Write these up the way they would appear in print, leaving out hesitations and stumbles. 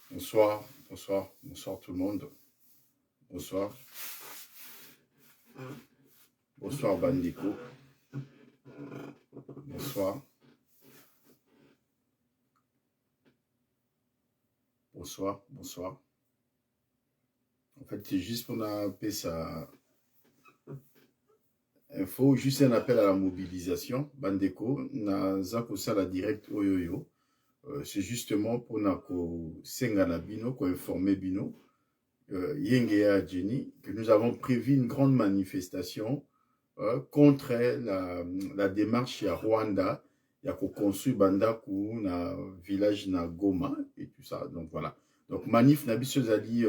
Bonsoir, bonsoir, bonsoir tout le monde. Bonsoir. Bonsoir Bandeko. Bonsoir. Bonsoir, bonsoir. En fait, c'est juste pour appeler ça info, juste un appel à la mobilisation. Bandeko, na zako sala direct oyoyo. C'est justement pour nako sengana bino, ko informer bino. Yenge ya Jenny, que nous avons prévu une grande manifestation contre la démarche à Rwanda, il y a construit Bandaku na village na Goma et tout ça. Donc voilà. Donc manif na biso zali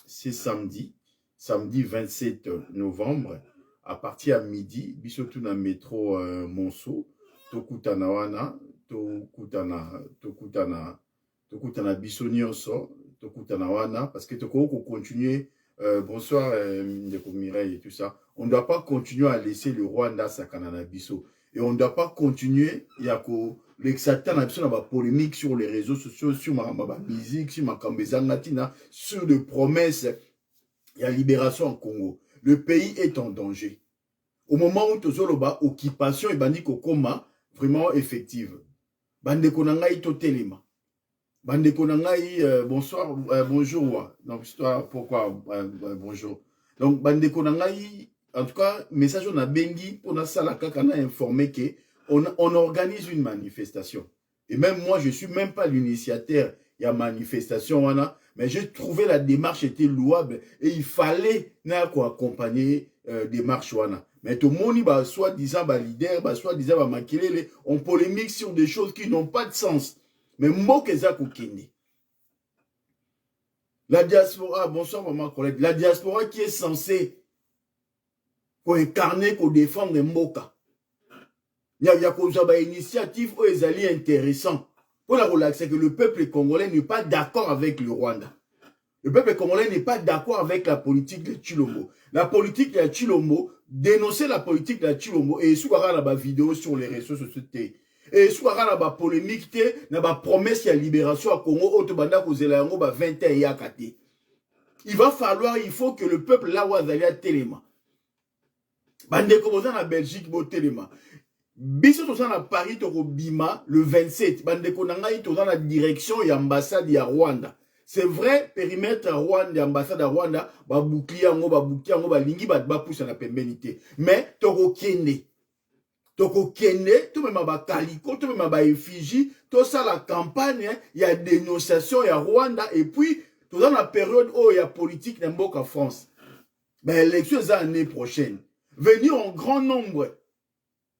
c'est samedi 27 novembre à partir à midi biso tout na métro Monceau tokutana wana tokutana biso nyonso tokutana wana parce que toko continuer bonsoir Ndeko Mireille et tout ça. On ne doit pas continuer à laisser le Rwanda sakana biso. Et on ne doit pas continuer, il y a l'exactant la polémique sur les réseaux sociaux, sur ma musique, sur ma kambezangatina, sur des promesses, il y a libération en Congo. Le pays est en danger. Au moment où tozoloba occupation et bandiko koma vraiment effective. Bande konangai totelema. Bande konangai bonsoir bonjour. Donc pourquoi bonjour. Donc bande konangai en tout cas, message on a bengi pour na salaka kana informé que on organise une manifestation. Et même moi, je suis même pas l'initiateur. Il y a manifestation wana, mais j'ai trouvé la démarche était louable et il fallait na ko accompagner démarche wana. Mais tout le monde bah soi-disant bah leader, bah soi-disant bah makelele, on polémique sur des choses qui n'ont pas de sens. Mais mokeza kokende. La diaspora, bonsoir maman Colette, la diaspora qui est censée qu'on incarner, qu'on défendre Mboka. Il y a une initiative où ils allaient intéressant. Pour la relaxer que le peuple congolais n'est pas d'accord avec le Rwanda. Le peuple congolais n'est pas d'accord avec la politique de Chilombo. La politique de Chilombo, dénoncer la politique de Chilombo et sous la vidéo sur les réseaux sociaux. Et sous la polémique, na ba promesse de libération à Congo, autobanda kozela yango ba 20 ans yakate. Il faut que le peuple là où à Téléma. Bande komoza na Belgique bo Téléma. Biso toza na Paris toko bima le 27. Bande konangai toza na direction ya ambassade ya Rwanda. C'est vrai, périmètre Rwanda, ambassade à Rwanda, ba bouclier yango, ba lingi ba pousse na pembenité. Mais toko kende, to même ba kaliko, to même ba effigie, to ça la campagne, il y a dénonciation ya Rwanda et puis toza na période où il y a politique na mboka France. Mais l'élection est l'année prochaine. Venir en grand nombre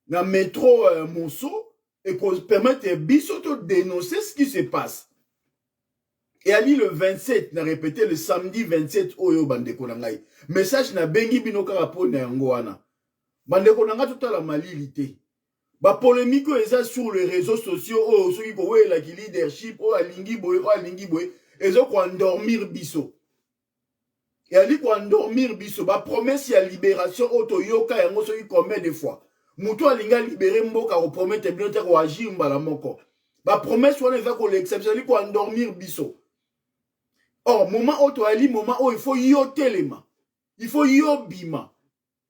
dans le métro Monceau et qu'on permette biso de dénoncer ce qui se passe. Et Ali le 27, n'a répété le samedi 27 oyo bandeko nangai. Message na bengi binoka rapport na yango wana. Bandeko nanga tota la malilité. Ba polémique eza sur les réseaux sociaux oh ceux qui ko la leadership oh alingi boy, ezo ko endormir biso. Et ali ko endormir biso ba promesse ya libération auto yoka yango soki combien de fois. Muto alinga libérer mboka ko promettre bien te ko agir mbala moko. Ba promesse wana eza ko l'exception ali ko endormir biso. Or moment auto ali moment où il faut yo telema. Il faut yo bima.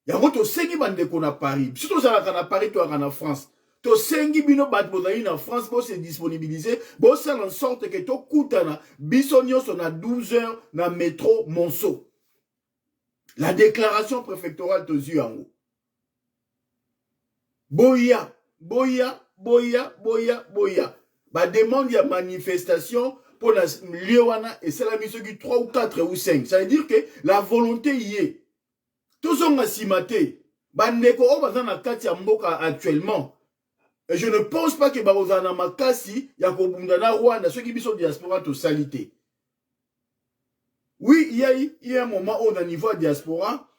Yango to sengi bande ko na Paris. Surtout ça na Paris to na France. To sengi bino bat bozali na France pour se disponibiliser, bo faire en sorte que to kutana biso nyonso na 12 heures na métro Monceau. La déclaration préfectorale to yango. Boya. Ba demande ya manifestation pour la Liewana et c'est la mission qui 3 ou 4 ou 5. Ça veut dire que la volonté y est. Tout ça m'a simaté. Bandeko o bazana kati ya mboka actuellement. Et je ne pense pas que bazana makasi ya kobunda na Rwanda ceux qui biso diaspora to salité. Oui, il y a un moment où, au niveau de diaspora,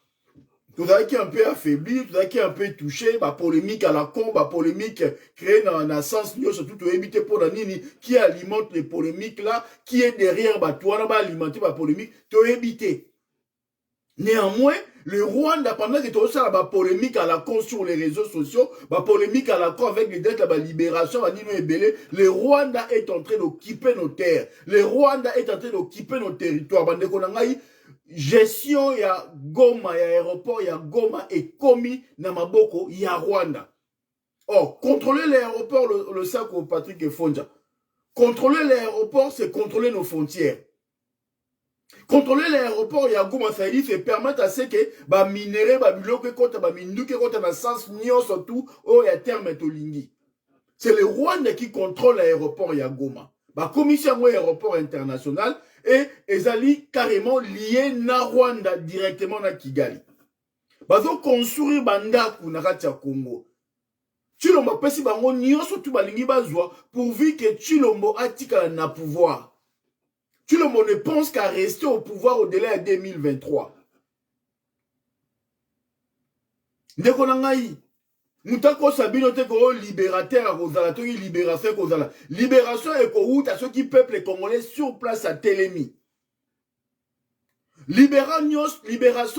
tout ça qui est un peu affaibli, tout ça qui est un peu touché, bah, polémique à la con, bah, polémique créée dans un sens, surtout éviter pour la nini, qui alimente les polémiques là, qui est derrière, bah, toi, là, bah, alimenter, bah, polémique, tu éviter. Néanmoins, Le Rwanda, pendant que tu as la polémique à la con sur les réseaux sociaux, la polémique à la con avec les dettes, la libération, le Rwanda est en train d'occuper nos terres. Le Rwanda est en train d'occuper nos territoires. Gestion ya Goma, ya aéroport, ya Goma est commis na maboko ya Rwanda. Or, contrôler l'aéroport, le sac au Patrick Fonja. Contrôler l'aéroport, c'est contrôler nos frontières. Contrôler l'aéroport, il y a Goma Saïdi, c'est permettre à ce que ba minéré, ba biloke kota, ba minduke kota na sens nyo surtout, oh ya terme tolingi. C'est le Rwanda qui contrôle l'aéroport ya Goma. Ba commission aéroport international et ezali carrément lié na Rwanda directement na Kigali. Bazo construire bandaku na kati ya Congo. Chilombo pesi bango nyonso tu balingi bazwa pourvu que Chilombo atika na pouvoir. Chilombo ne pense qu'à rester au pouvoir au-delà de 2023. Ndeko na ngai mutako sabino te ko libérateur a kozala to libération kozala. Libération e ko uta ceux qui peuple congolais sur place à Télémi. Libération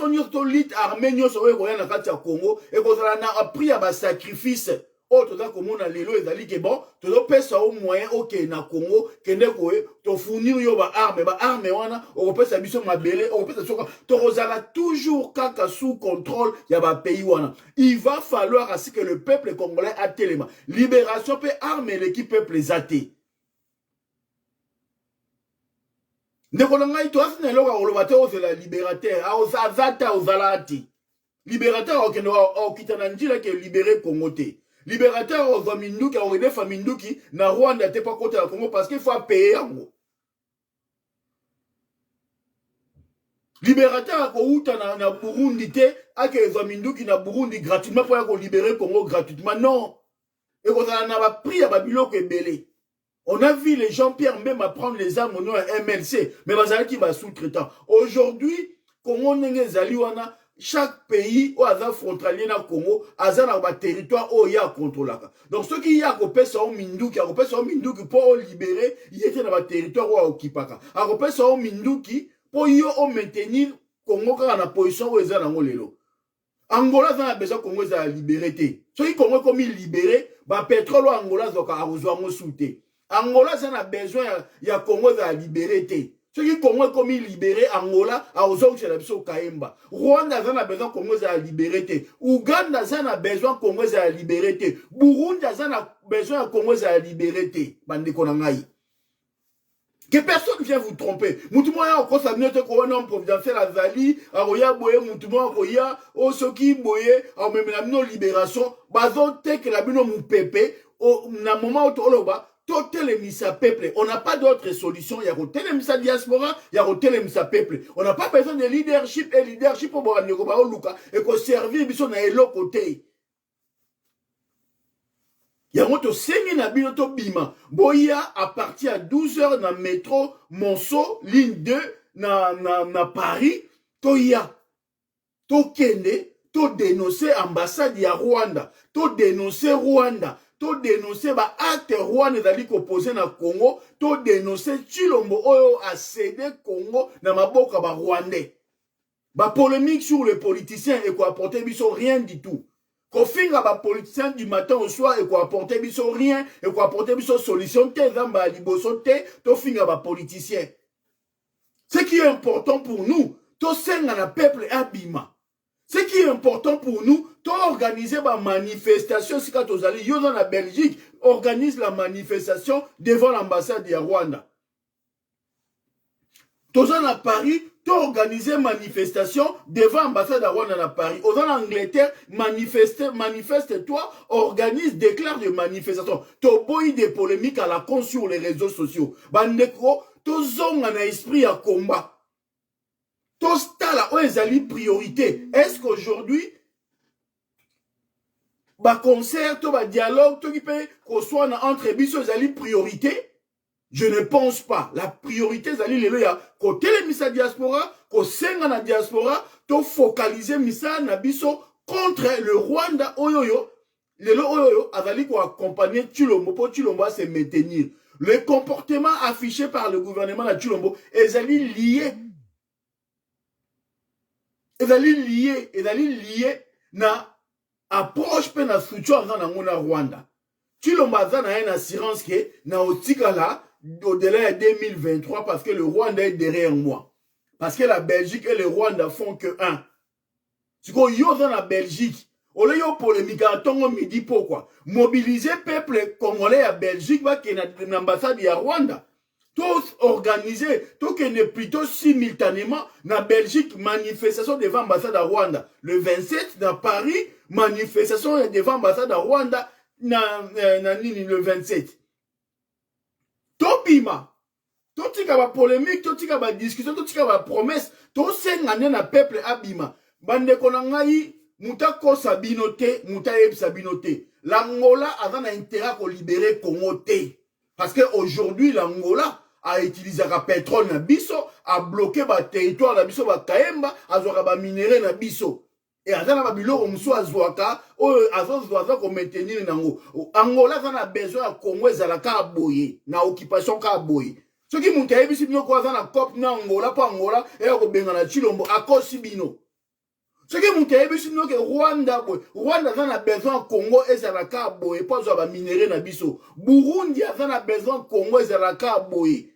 nyos lit armée nyos oyo ko na kati ya Congo e kozala na appris à ba sacrifice. Oh, tout ça, comme on a l'élo, et d'aller que bon, tout le pays au moyen, ok, na Congo, kende koe, to fournir yo ba arme, wana, on peut s'habiller ma belé, on peut s'habiller, to rozala toujours kaka sous contrôle, ya ba pays wana. Il va falloir ainsi que le peuple congolais a téléma. Libération peut armer l'équipe peuple zate. Ndekonanga ito asine loka olobate o la libérateur, a ozazata ozalati. Libérateur o kendo o kitananjila ke libérer Congo te. Libérateur aux Aminduki, aux René Faminduki, na Rwanda n'était pas contre la Congo parce qu'il faut payer en gros. Libérateur aux Outa na Burundi, à que les Aminduki na Burundi gratuitement pour libérer Congo gratuitement. Non. Et qu'on en a pris à Babylone que belé. On a vu les Jean-Pierre même à prendre les armes au nom à MLC, mais Bazali qui va sous-traitant. Aujourd'hui, Congo n'est Zaliwana. Chaque pays où a frontalier na Congo a un territoire où il y a contrôle. Donc ceux qui y a copé ça au Minduki, a copé ça au Minduki pour libérer, il était dans un territoire où a occupé. A copé ça au Minduki pour y maintenir Congo dans la position où ils ont lelo. Angola a besoin Congo de libérer. Ceux qui Congo comme il libéré, ba pétrole Angola doka a besoin de souté. Angola a besoin il y a Congo de libérer. Ceux qui Congo comme il libéré Angola a besoin de la Kaemba. Rwanda a besoin de Congo de libérer. Ouganda a besoin de Congo de libérer. Burundi a besoin de Congo de libérer. Bande konangai. Que personne vient vous tromper. Moutoumouya a encore sa minute qu'on a providentiel à Zali, à Roya Boye, Moutoumouya, Roya, au Soki Boye, à même la libération, bazon tek la bino mou pépé, au moment où tu Totelemisa peuple. On n'a pas d'autre solution. Il y a Totelemisa diaspora, il y a Totelemisa peuple. On n'a pas besoin de leadership et leadership pour voir Luka et qu'on servir biso na elo côté. Il y a moto sengi na binoto bima. Boya à partir à 12h na métro Monceau ligne 2 na Paris. Toya to kende to dénoncer ambassade ya Rwanda. To dénoncer Rwanda. To dénoncer ba acte Rwanda dali opposé na Congo, to dénoncer Chilombo oyo a cédé Congo na maboka ba Rwandais. Ba polémique sur les politiciens et quoi apporter biso rien du tout. Ko finga ba politiciens du matin au soir et quoi apporter biso rien et quoi apporter biso solution te zamba liboso te to finga ba politiciens. Ce qui est important pour nous, to senga na peuple abima. Ce qui est important pour nous, to organiser ma manifestation, si quand vous allez, yo dans la Belgique, organise la manifestation devant l'ambassade de Rwanda. Tous à Paris, to organiser manifestation devant l'ambassade de Rwanda à Paris. Aux en Angleterre, manifeste-toi, organise, déclare des manifestations. To boy des polémiques à la con sur les réseaux sociaux. Bandeko, to zong en esprit à combat. To stala, où est la priorité? Est-ce qu'aujourd'hui, ba concert, to ba dialogue, to qui peut qu'on soit entre biso zali priorité? Je ne pense pas. La priorité zali lelo ya côté les misa diaspora, ko senga na diaspora, to focaliser misa na biso contre le Rwanda oyoyo. Lelo oyoyo azali ko accompagner Chilombo pour Chilombo à se maintenir. Le comportement affiché par le gouvernement de Chilombo est zali lié. ezali lié na approche pe na structure za nango na Rwanda. Chilomba za na une assurance que na otikala au-delà de 2023 parce que le Rwanda est derrière moi. Parce que la Belgique et le Rwanda font que un. Tu vois, yo dans la Belgique, on a eu polémique à ton midi pourquoi mobiliser peuple congolais à Belgique va qu'il y ait une ambassade à Rwanda. Tous organisés, tout qu'il y ait plutôt simultanément na Belgique manifestation devant l'ambassade à Rwanda. Le 27 dans Paris, manifestation devant l'ambassade à Rwanda le 27. Topima, tout tika ba polémique, tout tika ba discussion, tout tika ba promesse, tout sengane na peuple abima. Bande konangai muta ko sabinote, muta eb sabinote. L'Angola a un intérêt à libérer Congo te. Parce que aujourd'hui l'Angola a utilisé le pétrole na biso, a bloqué ba territoire na biso ba kaemba, a zoka ba minerai na biso. Et à la Babylone, on soit Zouaka, à Zouaka, qu'on maintenir Nango. Angola, on a besoin de Congo, Zalaka à Boye, na occupation à Boye. Ce qui m'ont dit, c'est que nous avons la COP, Angola, pas Angola, et on a besoin de Chilombo, à Kosibino. Ce qui m'ont dit, c'est que Rwanda, Rwanda, on a besoin de Congo, et Zalaka à Boye, pas de minerai na biso. Burundi, on a besoin de Congo, et Zalaka à Boye.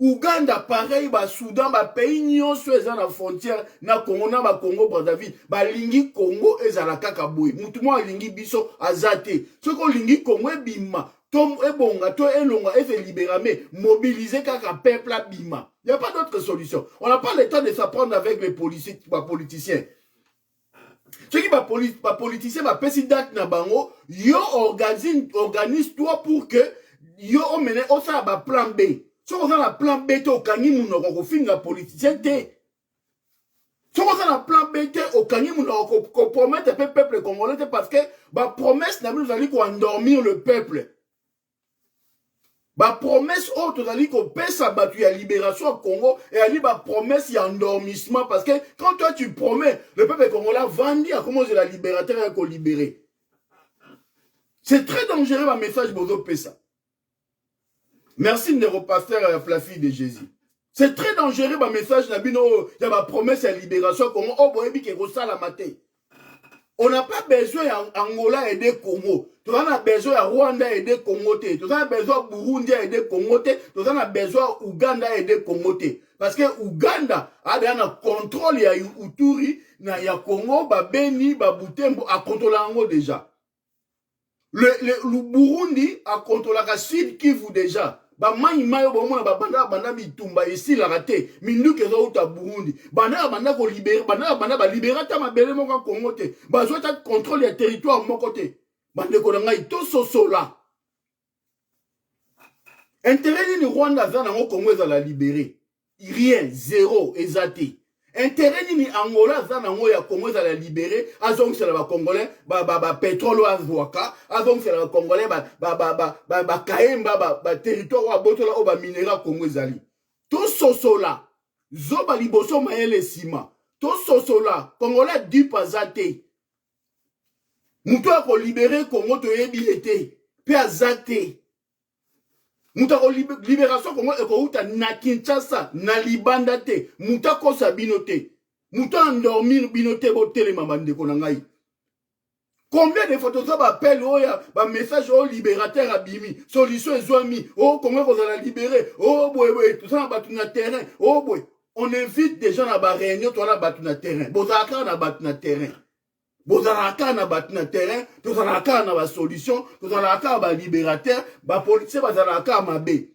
Ouganda, pareil, ba Soudan, ba pays nyonso eza na frontière na Congo na ba Congo Brazzaville, ba lingi Congo ezalaka kaboui. Mutu mo lingi biso azate. Soko lingi Congo ebima, tom ebonga, to elonga efe libérame, mobiliser kaka peuple abima. Il n'y a pas d'autre solution. On n'a pas le temps de s'apprendre avec les politiciens. Ceux qui ba politiciens ba pesi date na bango, yo organise toi pour que yo omene osa ba plan B. Si on a un plan B, au Kani Mounoko, finga politicien, si on a un plan B, au Kani Mounoko, compromettre le peuple congolais, parce que la promesse n'a pas dit endormir le peuple. La promesse autre, c'est qu'on peut s'abattre à la libération au Congo, et à la promesse, il y a endormissement, parce que quand toi tu promets, le peuple congolais vendit à comment la libérateur est libéré. C'est très dangereux, le message Bozo Pessa. Merci, neuropasteur Flafi de Jésus. C'est très dangereux, le message, il y a ma promesse à libération. On n'a pas besoin d'Angola aider Congo. On a besoin de Rwanda aider Congo. On a besoin de Burundi aider Congo. On a besoin d'Ouganda aider Congo. Parce que Ouganda a un contrôle, il y a Uturi, il y a Congo, Beni, Butembo, a contrôlé Ango déjà. Le Burundi a contrôlé la Sud Kivu déjà. Ba mai mayo bomona ba banda bitumba ici la raté mindu ke zo uta Burundi banda ko libérer banda ba libérer ta mabele moko Congo te ba zo ta contrôle ya territoire mon côté bande ko ngai to sosola intérêt ni Rwanda za na Congo za la libérer rien zéro exacté intérêt ni Angola za na ya Congo za la libérer azong c'est la congolais ba pétrole azwaka azong c'est la congolais ba kaemba ba territoire wa botola o ba minéral Congo zali to sosola zo ba liboso maele sima to sosola congolais du pasate muto ko libérer Congo to yebilete pe azate muta ko libération Congo e ko uta na Kinshasa na libanda te muta ko sabinote muta endormir binote bo telema bande ko ngai. Combien de photos ça appelle ba message au libérateur abimi solution ezwami oh comment vous allez libérer oh boy tout ça batu na terrain oh boy on invite des gens à ba réunion toi na batu na terrain bozaka na batu na terrain bozalaka na batu na terrain tozalaka na ba solution tozalaka ba libérateur ba policier bazalaka mabe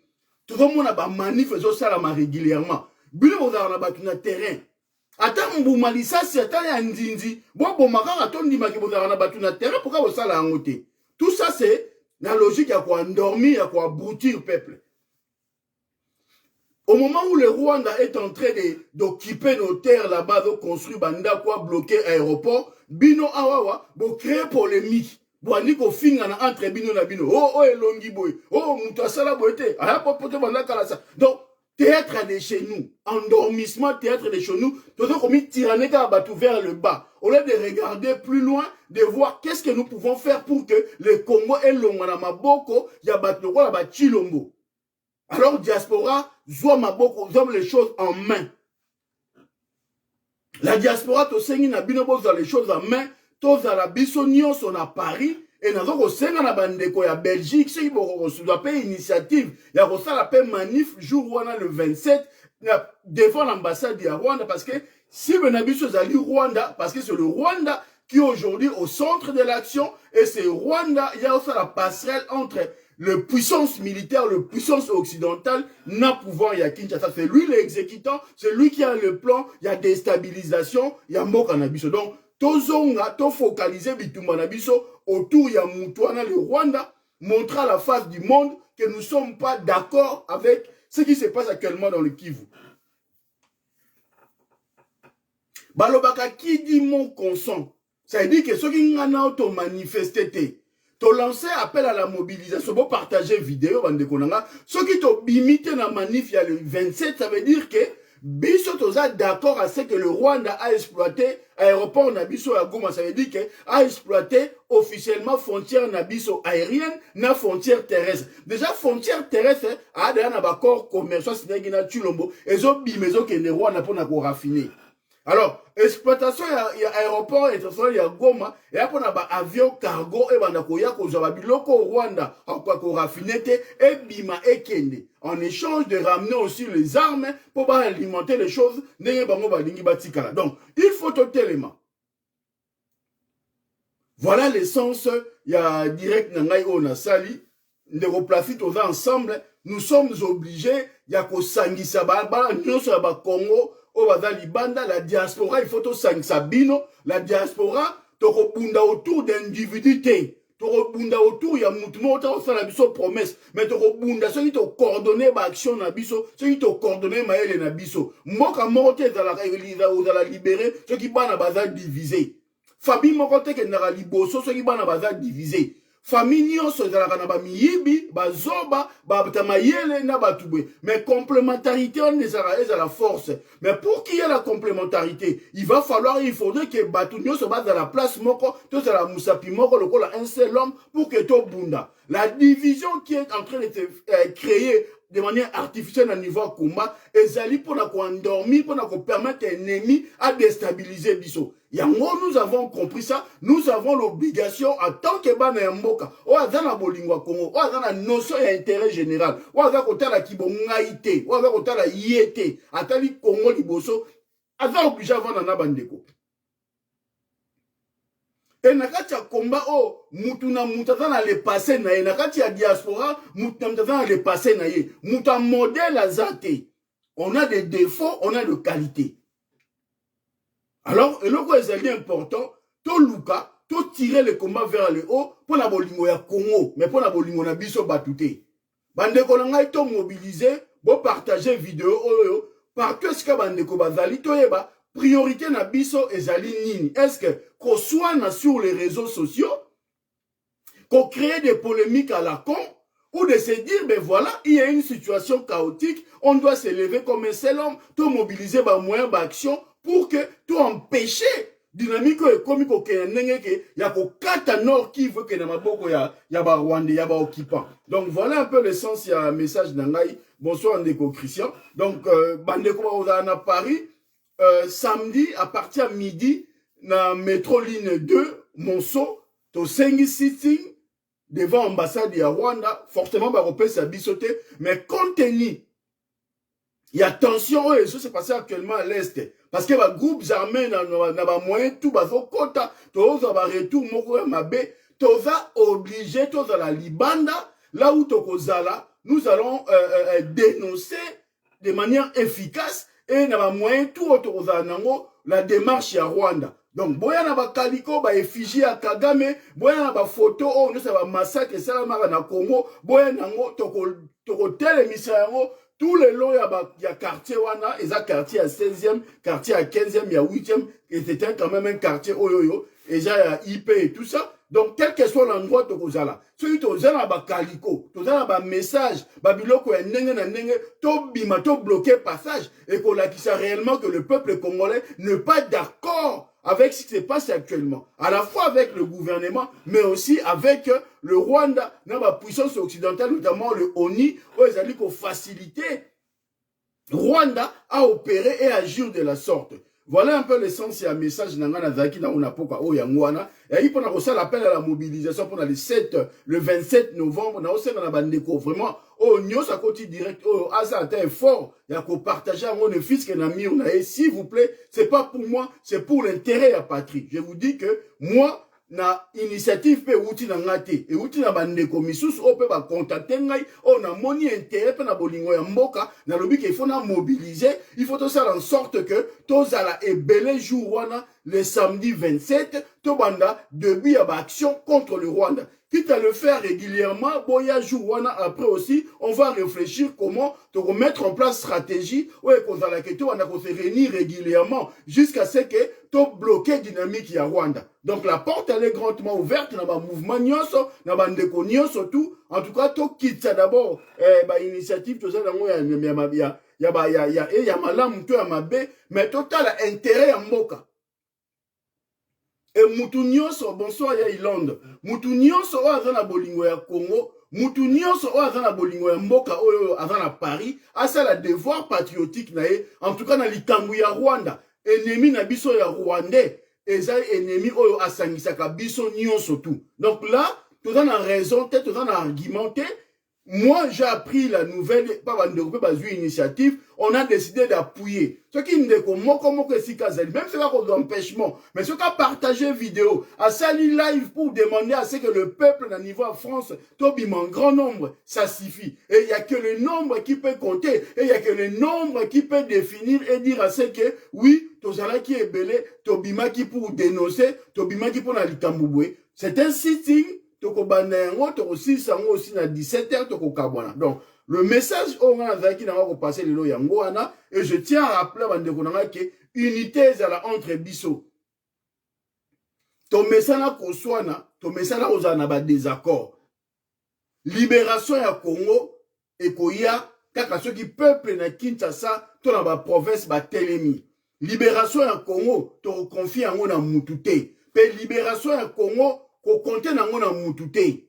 tozomona ba manifestation sala ma régulièrement bino bozalaka na batu na terrain ata mbuma lisasi ata ya nzinzi bo makanga tondima ki bozalaka na batu na terrain pourquoi bosala yango te. Tout ça c'est la logique ya ko endormir ya ko abrutir peuple. Au moment où le Rwanda est en train d'occuper nos terres là-bas, de construire banda quoi bloquer aéroport, bino awawa, bo créer polémique. Bo aniko finga entre bino na bino. Oh elongi boy. Oh mutasala boyete. Aya popote banda kala ça. Donc théâtre de chez nous, endormissement théâtre de chez nous, tout ça comme tyrannique à battu vers le bas. Au lieu de regarder plus loin, de voir qu'est-ce que nous pouvons faire pour que le Congo et l'Ongana Maboko, ya battu quoi la Chilombo. Alors diaspora, zoa maboko, zoa les choses en main. La diaspora, to sengi na bino boza les choses en main, to za la biso nyonso na Paris, et nazo ko senga na bandeko ya Belgique, c'est boko ko souda pe initiative, ya ko sala pe manif jour wana le 27, devant l'ambassade de Rwanda, parce que si benabiso zali Rwanda, parce que c'est le Rwanda qui est aujourd'hui au centre de l'action, et c'est Rwanda, il y a aussi la passerelle entre le puissance militaire, le puissance occidentale, n'a pouvoir, il y a Kinshasa. C'est lui l'exécutant, c'est lui qui a le plan, il y a déstabilisation, il y a Mokanabiso. Donc, tozonga, to focaliser Bitumanabiso autour, il y a Moutouana, le Rwanda, montrer à la face du monde que nous ne sommes pas d'accord avec ce qui se passe actuellement dans le Kivu. Balobaka, qui dit mon consent? Ça veut dire que ceux qui ont auto manifesté, tu lancé appel à la mobilisation pour partager vidéo, ceux qui t'ont limité dans la manif il y a le 27, ça veut dire que Biso toza d'accord à ce que le Rwanda a exploité l'aéroport Nabiso à Goma, ça veut dire que a exploité officiellement frontière Nabiso aérienne, na frontière terrestre. Déjà frontière terrestre, a un accord commercial Sénégal Chulombo, et zo bimezo que le Rwanda pour na raffiner. Alors, exploitation il y a aéroport international il y a Goma et après on a avion cargo et bana koya ko zaba biloko au Rwanda akwa ko raffinete et bima et kende en échange de ramener aussi les armes pour alimenter les choses ndenge bango balingi batikala. Donc, il faut tout élément. Voilà l'essence il y a direct nangai on a sali ndeko plafit aux ensemble nous sommes obligés ya ko sangisa ba nyonso ya ba Congo au Libanda, la diaspora, il faut tout sabino, la diaspora, tu rebunda autour d'individus, tu rebunda autour, il y a mouvement, tu as la biso promesse, mais tu rebunda, ceux qui t'ont coordonné ma action na biso, ceux qui t'ont coordonné ma aile na biso, moka monte dans la libérer, ceux qui ban na bazar divisé. Fabi mokote ke na liboso, ceux qui ban na bazar divisé. Famille nyonso ezalaka na ba miyibi, ba zoba, ba tamayele na batubwe. Mais complémentarité on est à la force. Mais pour qu'il y ait la complémentarité, il faudrait que batu nyonso ba dans la place moko, to za la musapi moko lokola un seul homme pour que to bunda. La division qui est en train de se créer de manière artificielle à niveau combat, ezali pour la endormir, pour la permettre à l'ennemi à déstabiliser biso. Yango, nous avons compris ça, nous avons l'obligation en tant que bana ya mboka, o azana bolingwa Congo, o azana notion et intérêt général, o azana kotala kibongaite, o azana kotala yete, atali Congo liboso, azana obligé avant na bandeko. Et nakati ya combat o mutu na mutazana le passé na ye nakati ya diaspora mutu na mutazana le passé na ye muta modèle azate. On a des défauts, on a de qualités. Alors, et le est important, to luka, to tirer le combat vers le haut pour la bolingo ya Congo, mais pour la bolingo na biso batute. Bandeko na ngai to mobiliser, bo partager vidéo oyo partout ce que bandeko bazali to yeba. Priorité na biso ezali nini? Est-ce que qu'on soit sur les réseaux sociaux, qu'on crée des polémiques à la con, ou de se dire, ben voilà, il y a une situation chaotique, on doit se lever comme un seul homme, tout mobiliser par moyen d'action pour que tout empêcher dynamique économique au Kenya, il y a qu'au kata nord qui veut que Namaboko ya ba Rwanda, ya ba occupant. Donc voilà un peu le sens, il y a un message d'Angaï. Bonsoir Ndeko Christian. Donc, Bandeko on a Paris. Samedi, à partir de midi, dans métro ligne 2, Monceau, to sengi sitting devant l'ambassade de Rwanda, fortement, bah, repère sa bisoté, mais compte tenu, il y a tension, et ça s'est passé actuellement à l'Est, parce que les groupes armés n'ont moyen, tout, bah, au quota, tout, ça va retour, moko, mabé, tout va obliger, tout, à la Libanda, là où Tokozala, nous allons dénoncer de manière efficace et na ba moyen tout autorosa nango la démarche à Rwanda. Donc boya na ba kaliko ba effigie à Kagame, boya na ba photo on ne ba massacre ça na Congo, boya nango toko tele misango tous les lots ya quartier wana, eza quartier à 16e, quartier à 15e, ya 8e et c'était quand même un quartier oyoyo, et ya IP et tout ça. Donc, quel que soit l'endroit de Kozala, celui qui a ba kaliko, ba message, ba biloko ya nenge na nenge, to bima, to bloqué passage, et qu'on a qui sait réellement que le peuple congolais n'est pas d'accord avec ce qui se passe actuellement. À la fois avec le gouvernement, mais aussi avec le Rwanda, dans la puissance occidentale, notamment le ONU, où ils ont facilité Rwanda à opérer et agir de la sorte. voilà un peu l'essence et un message nanga zaki na unapoka o yangwana. Et il pona ça l'appel à la mobilisation pour le 27 novembre na osenga na bandeko vraiment oh nyos à côté direct oh asa atteint fort ya ko partager mon fils que na mi on a s'il vous plaît, c'est pas pour moi, c'est pour l'intérêt à patrie. Je vous dis que moi na initiative pe outi na ngate et outi na bandeko misusu o pe ba contacter ngai on a moni intérêt pe na bolingo ya mboka na lobi qu'il faut na mobiliser, il faut tout ça en sorte que tozala ebele jour wana le samedi 27 to banda début ya ba action contre le Rwanda. Quitte à le faire régulièrement, boya jour wana après aussi, on va réfléchir comment te remettre en place stratégie ouais qu'on a la question on a qu'on se réunir régulièrement jusqu'à ce que to bloquer dynamique ya Rwanda. Donc la porte elle est grandement ouverte na ba mouvement nyonso na ba ndeko nyonso tout. En tout cas to quitte d'abord ba initiative to ça dango ya malamu to ya mabe mais total intérêt ya mboka. Et mutu nyonso bonsoir ya Ilande. Mutu nyonso o azana bolingo ya Congo, mutu nyonso o azana bolingo ya mboka oyo azana Paris, asa la devoir patriotique na ye, en tout cas na likambu ya Rwanda. Ennemi na biso ya Rwandais, eza ennemi oyo asangisaka biso nyonso tout. Donc là, tout en raison, tout en argumenté. Moi, j'ai appris la nouvelle, pas une initiative, on a décidé d'appuyer. Ce qui me dit que moi, comme si Kazali, même si c'est pas d'empêchement, mais ce qui a partagé vidéo, à Sali Live pour demander à ce que le peuple, à niveau de France, Tobim en grand nombre, ça suffit. Et il n'y a que le nombre qui peut compter, et il n'y a que le nombre qui peut définir et dire à ce que, oui, Tozala qui est belé, Tobima qui pour dénoncer, Tobima qui pour l'Alitamboué. C'est un sitting. Aussi na 17h donc le message on a qui n'a pas passé le lo yangoana et je tiens à rappeler que unité est entre biso to mesana ko swana to mesana ozana ba désaccord libération ya Congo et koya kaka ceux qui peuple na Kinshasa to na ba province ba telemi libération ya Congo to confie en na mutute pe libération ya Congo au compter dans mon amoutouté.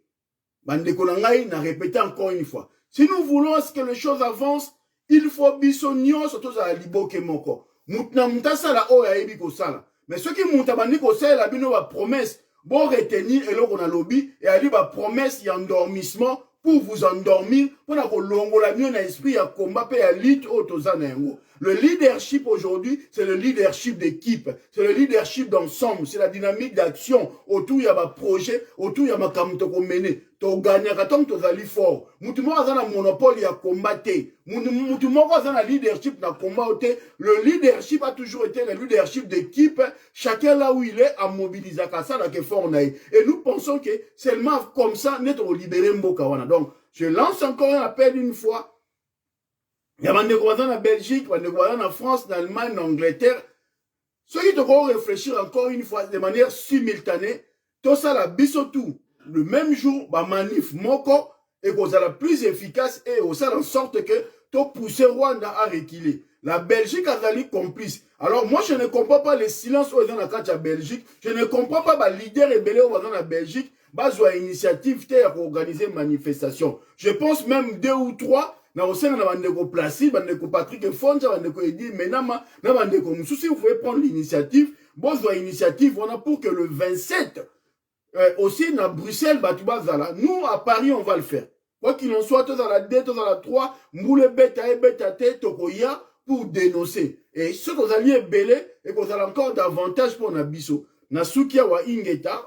Bandeko nangai n'a répété encore une fois. Si nous voulons que les choses avancent, il faut bisogno surtout à liboke moko. Moutna moutasa la o ya ebi ko sala. Mais ceux qui moutabandi ko sala la bino va promesse bon retenir et là on a lobby et ali va promesse y endormissement pour vous endormir pour la longo la mieux na esprit à combat pe à lutte autozana yango. Le leadership aujourd'hui, c'est le leadership d'équipe, c'est le leadership d'ensemble, c'est la dynamique d'action. Autour il y a un projet, autour il y a un kamutoko mené. To gagner quand to zali fort. Mutumo azana monopole ya combattre. Mutumo azana leadership na combattre. Le leadership a toujours été le leadership d'équipe. Chacun là où il est a mobilisé ça là que fort na. Et nous pensons que seulement comme ça nous libérer mboka wana. Donc je lance encore un appel une fois. Il y a des voisins en Belgique, des voisins en France, en Allemagne, en Angleterre. Ceux qui devront réfléchir encore une fois de manière simultanée, tout ça la bisotou, le même jour, bah manif moko, et qu'on soit la plus efficace et aussi en sorte que tout pousser Rwanda à reculer. La Belgique a été complice. Alors moi je ne comprends pas les silences aux gens dans la Belgique, je ne comprends pas les leaders rebelles aux gens dans la Belgique, bah soit initiative pour organiser une manifestation. Je pense même 2 ou 3. Na osena na bandeko Placide, bandeko Patrick Fonja, bandeko Edi Menama, na bandeko Moussou, si vous pouvez prendre l'initiative, bonne initiative, on a pour que le 27, aussi na Bruxelles, Batouba Zala, nous à Paris, on va le faire. Quoi qu'il en soit, tous à la 2, tous à la 3, Moule Beta et Beta T, Tokoya, pour dénoncer. Et ce que vous alliez belé, et que vous allez encore davantage pour Nabiso. Nasukia wa Ingeta,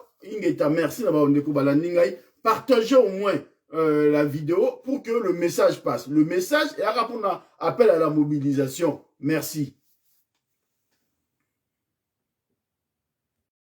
merci na bandeko Balandingai, partagez au moins la vidéo pour que le message passe. Le message est à répondre à appel à la mobilisation. Merci.